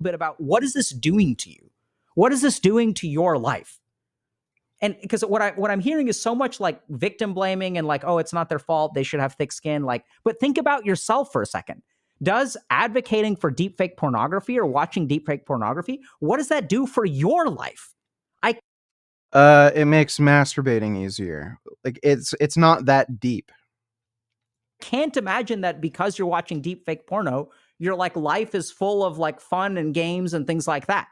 bit about what is this doing to you? What is this doing to your life? And because what I'm hearing is so much like victim blaming and like, oh, it's not their fault, they should have thick skin. Like, but think about yourself for a second. Does advocating for deepfake pornography or watching deepfake pornography, what does that do for your life? I It makes masturbating easier. Like it's not that deep. can't imagine that because you're watching deepfake porno, your like life is full of like fun and games and things like that.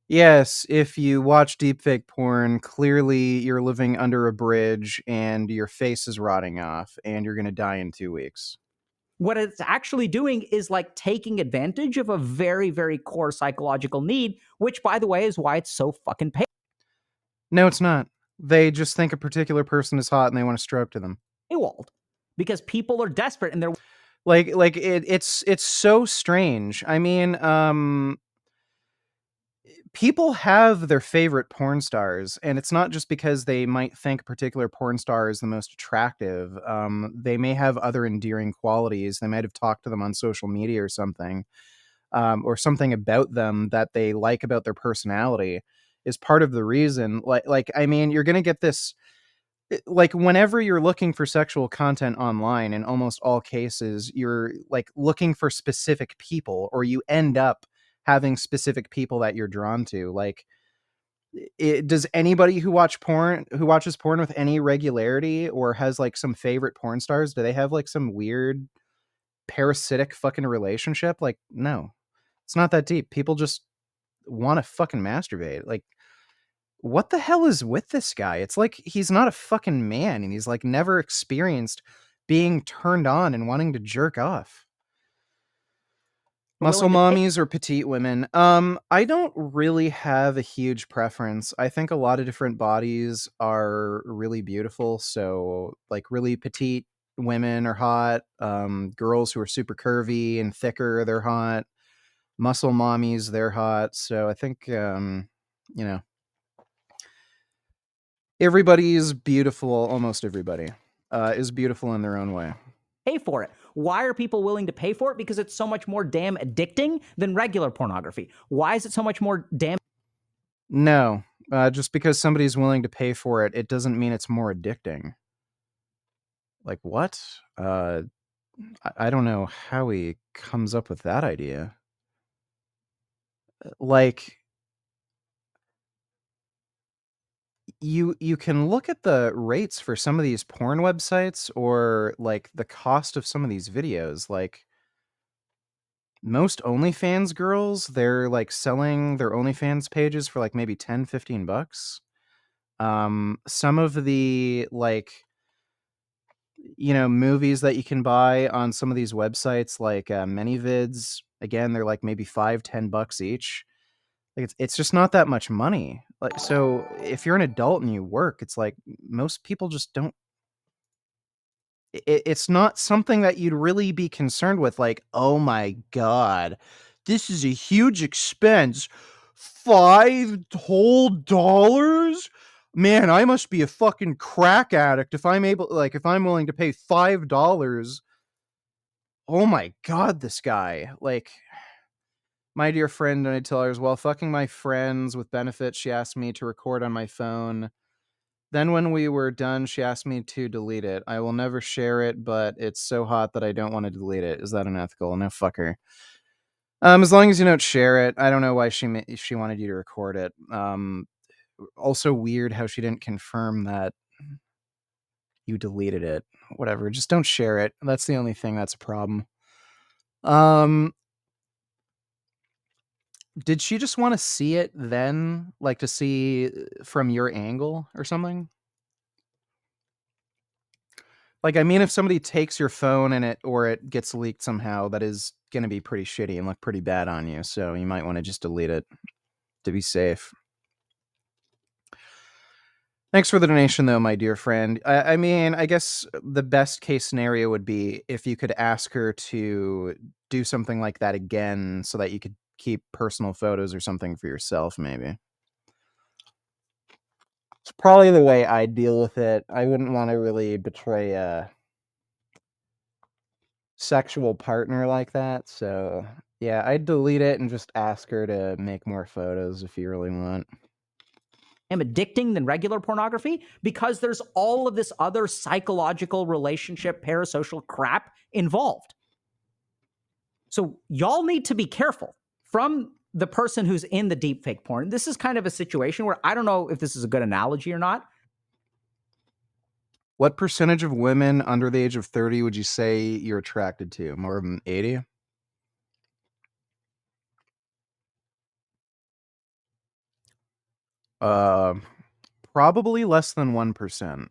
Yes, if you watch deepfake porn, clearly you're living under a bridge and your face is rotting off and you're going to die in 2 weeks. What it's actually doing is like taking advantage of a very, very core psychological need, which, by the way, is why it's so fucking No, it's not. They just think a particular person is hot and they want to stroke to them. paywalled because people are desperate and they're It's so strange. I mean, people have their favorite porn stars, and it's not just because they might think a particular porn star is the most attractive. They may have other endearing qualities. They might have talked to them on social media or something about them that they like about their personality is part of the reason. I mean, you're gonna get this. Like whenever you're looking for sexual content online, in almost all cases you're like looking for specific people, or you end up having specific people that you're drawn to. Like does anybody who watches porn with any regularity or has like some favorite porn stars, do they have like some weird parasitic fucking relationship? Like, no, it's not that deep. People just want to fucking masturbate. Like, what the hell is with this guy? It's like he's not a fucking man and he's like never experienced being turned on and wanting to jerk off. Muscle willing to pay. mommies or petite women? I don't really have a huge preference. I think a lot of different bodies are really beautiful. So, like, really petite women are hot. Girls who are super curvy and thicker, they're hot. Muscle mommies, they're hot. So, I think, you know, everybody's beautiful. Almost everybody is beautiful in their own way. Pay for it. Why are people willing to pay for it? Because it's so much more damn addicting than regular pornography. Why is it so much more damn? No, just because somebody's willing to pay for it, it doesn't mean it's more addicting. Like what? I don't know how he comes up with that idea. Like you can look at the rates for some of these porn websites or like the cost of some of these videos. Like most OnlyFans girls, they're like selling their OnlyFans pages for like maybe 10, 15 bucks. Some of the like movies that you can buy on some of these websites like ManyVids, again, they're like maybe 5-10 bucks each. Like it's just not that much money. Like, so if you're an adult and you work, it's like most people just don't. It's not something that you'd really be concerned with. Like, oh my god, this is a huge expense. $5 whole. Man, I must be a fucking crack addict if I'm willing to pay $5. Oh my god, this guy. Like, my dear friend, and I tell her as well, fucking my friends with benefits, she asked me to record on my phone. Then when we were done, she asked me to delete it. I will never share it, but it's so hot that I don't want to delete it. Is that unethical? No, fuck her. As long as you don't share it. I don't know why she wanted you to record it. Also weird how she didn't confirm that you deleted it. Whatever, just don't share it. That's the only thing that's a problem. Um, did she just want to see it then, like to see from your angle or something? Like, I mean, if somebody takes your phone and it gets leaked somehow, that is going to be pretty shitty and look pretty bad on you. So you might want to just delete it to be safe. Thanks for the donation, though, my dear friend. I mean, I guess the best case scenario would be if you could ask her to do something like that again so that you could keep personal photos or something for yourself, maybe. It's probably the way I deal with it. I wouldn't want to really betray a sexual partner like that. So, Yeah, I'd delete it and just ask her to make more photos if you really want. Addicting than regular pornography because there's all of this other psychological relationship parasocial crap involved. So y'all need to be careful from the person who's in the deep fake porn. This is kind of a situation where I don't know if this is a good analogy or not. What percentage of women under the age of 30 would you say you're attracted to? More than 80? Uh, Probably less than 1%.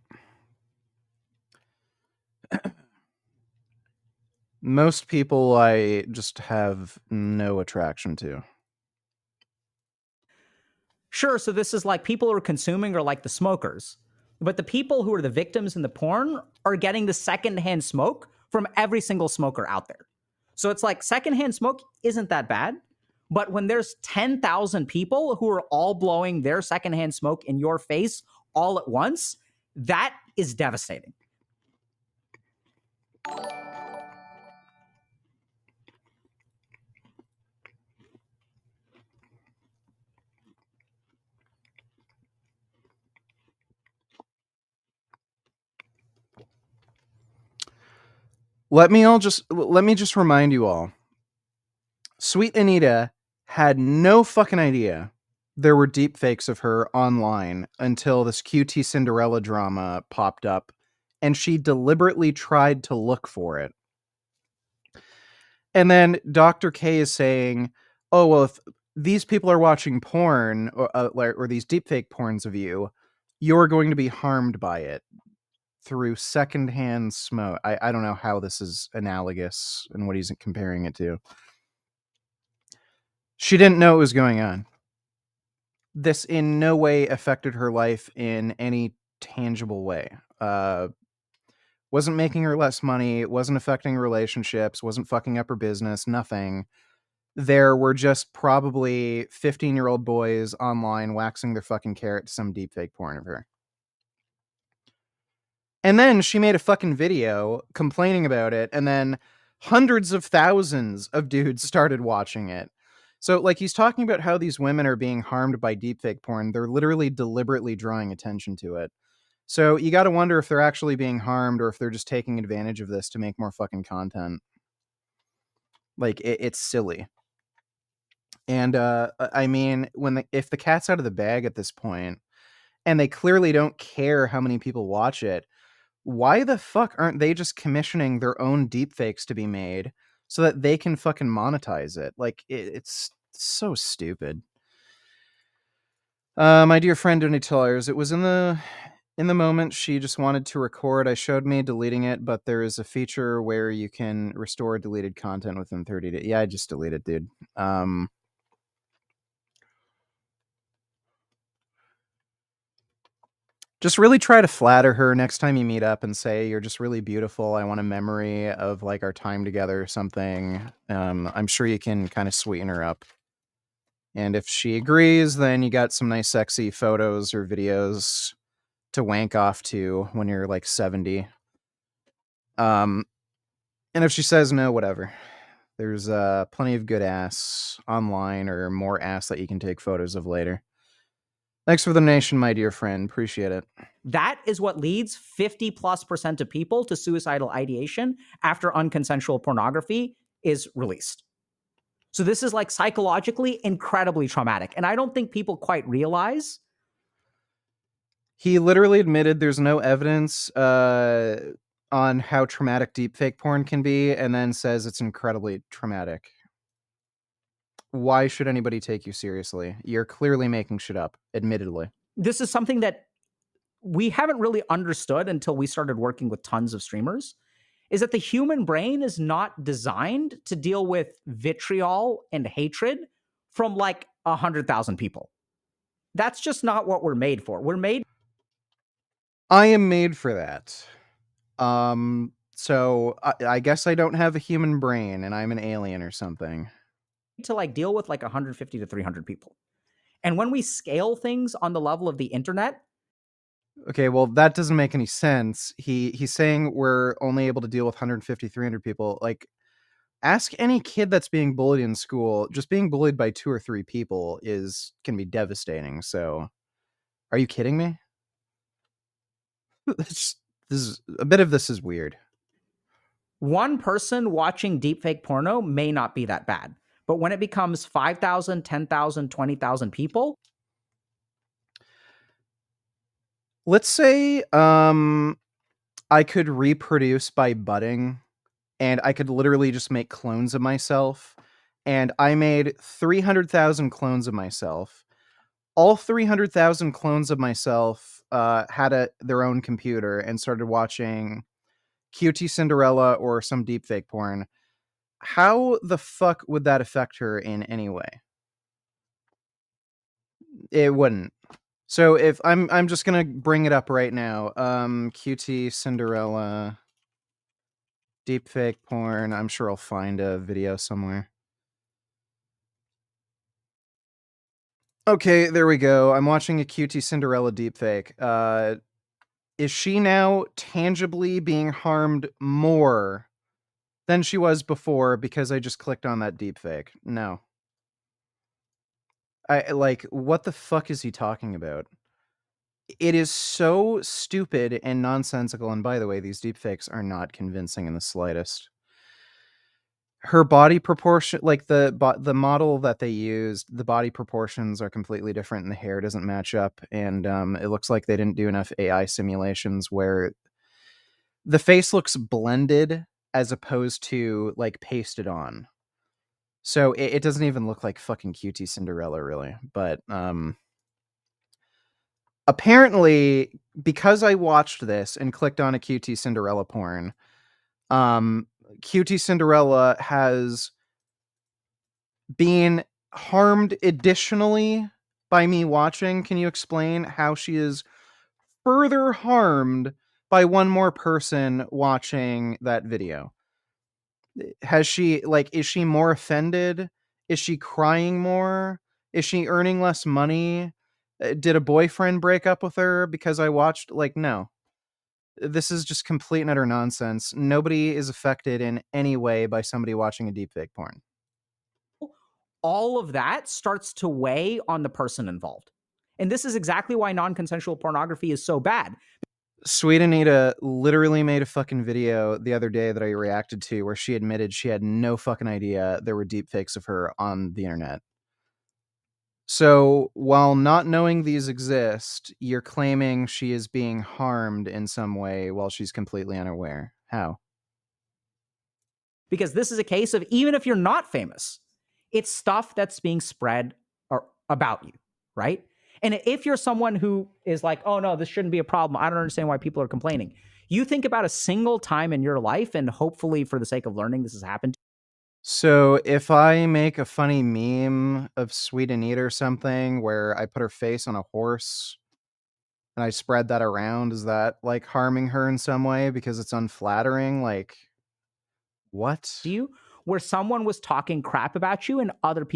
Most people I just have no attraction to. Sure, so this is like people who are consuming are like the smokers. But the people who are the victims in the porn are getting the secondhand smoke from every single smoker out there. So it's like secondhand smoke isn't that bad. But when there's 10,000 people who are all blowing their secondhand smoke in your face all at once, that is devastating. Let me just remind you all. Sweet Anita had no fucking idea there were deep fakes of her online until this QT Cinderella drama popped up, and she deliberately tried to look for it. And then Dr. K is saying, "Oh well, if these people are watching porn or these deepfake porns of you, you're going to be harmed by it through secondhand smoke." I don't know how this is analogous and what he's comparing it to. She didn't know what was going on. This in no way affected her life in any tangible way. Wasn't making her less money, wasn't affecting relationships, wasn't fucking up her business, nothing. There were just probably 15-year-old boys online waxing their fucking carrot to some deepfake porn of her. And then she made a fucking video complaining about it, and then hundreds of thousands of dudes started watching it. So, like, he's talking about how these women are being harmed by deepfake porn. They're literally deliberately drawing attention to it. So, you gotta wonder if they're actually being harmed or if they're just taking advantage of this to make more fucking content. Like, it's silly. And, I mean, if the cat's out of the bag at this point, and they clearly don't care how many people watch it, why the fuck aren't they just commissioning their own deepfakes to be made so that they can fucking monetize it? Like, it's so stupid. My dear friend Donatillers, it was in the moment she just wanted to record. I showed me deleting it, but there is a feature where you can restore deleted content within 30 days. Yeah, I just deleted it, dude. Just really try to flatter her next time you meet up and say, "You're just really beautiful. I want a memory of like our time together or something." I'm sure you can kind of sweeten her up. And if she agrees, then you got some nice sexy photos or videos to wank off to when you're like 70. Um, and if she says no, whatever. There's plenty of good ass online or more ass that you can take photos of later. Thanks for the donation, my dear friend. Appreciate it. That is what leads 50+% of people to suicidal ideation after unconsensual pornography is released. So this is like psychologically incredibly traumatic. And I don't think people quite realize. He literally admitted there's no evidence on how traumatic deepfake porn can be, and then says it's incredibly traumatic. Why should anybody take you seriously? You're clearly making shit up, admittedly. This is something that we haven't really understood until we started working with tons of streamers, is that the human brain is not designed to deal with vitriol and hatred from like 100,000 people. That's just not what we're made for. We're made I am made for that. So I guess I don't have a human brain and I'm an alien or something. to like deal with like 150 to 300 people. And when we scale things on the level of the internet, Okay, well that doesn't make any sense. He's saying we're only able to deal with 150, 300 people. Like, Ask any kid that's being bullied in school. Just being bullied by 2 or 3 people can be devastating. So, are you kidding me? this this is a bit of this is weird. One person watching deepfake porno may not be that bad. But when it becomes 5,000, 10,000, 20,000 people, Let's say I could reproduce by budding, and I could literally just make clones of myself, and I made 300,000 clones of myself. All 300,000 clones of myself had their own computer and started watching QT Cinderella or some deepfake porn. How the fuck would that affect her in any way? It wouldn't. So if I'm just gonna bring it up right now. QT Cinderella deepfake porn. I'm sure I'll find a video somewhere. Okay, there we go. I'm watching a QT Cinderella deepfake. Is she now tangibly being harmed more than she was before because I just clicked on that deepfake? No. What the fuck is he talking about? It is so stupid and nonsensical. And by the way, these deepfakes are not convincing in the slightest. Her body proportion, like the model that they used, the body proportions are completely different, and the hair doesn't match up. And it looks like they didn't do enough AI simulations where the face looks blended as opposed to like pasted on. So it doesn't even look like fucking QT Cinderella, really. But apparently, because I watched this and clicked on a QT Cinderella porn, QT Cinderella has been harmed additionally by me watching. Can you explain how she is further harmed by one more person watching that video? Has she, like, is she more offended? Is she crying more? Is she earning less money? Did a boyfriend break up with her because I watched? Like, no. This is just complete and utter nonsense. Nobody is affected in any way by somebody watching a deepfake porn. all of that starts to weigh on the person involved. And this is exactly why non-consensual pornography is so bad. Sweet Anita literally made a fucking video the other day that I reacted to where she admitted she had no fucking idea there were deepfakes of her on the internet. So, while not knowing these exist, you're claiming she is being harmed in some way while she's completely unaware. How? Because this is a case of even if you're not famous, it's stuff that's being spread or about you, right? And if you're someone who is like, oh no, this shouldn't be a problem, I don't understand why people are complaining. You think about a single time in your life, and hopefully for the sake of learning, this has happened. So, if I make a funny meme of Sweet Anita or something where I put her face on a horse and I spread that around, is that like harming her in some way because it's unflattering? Like, what? To you, where someone was talking crap about you and other people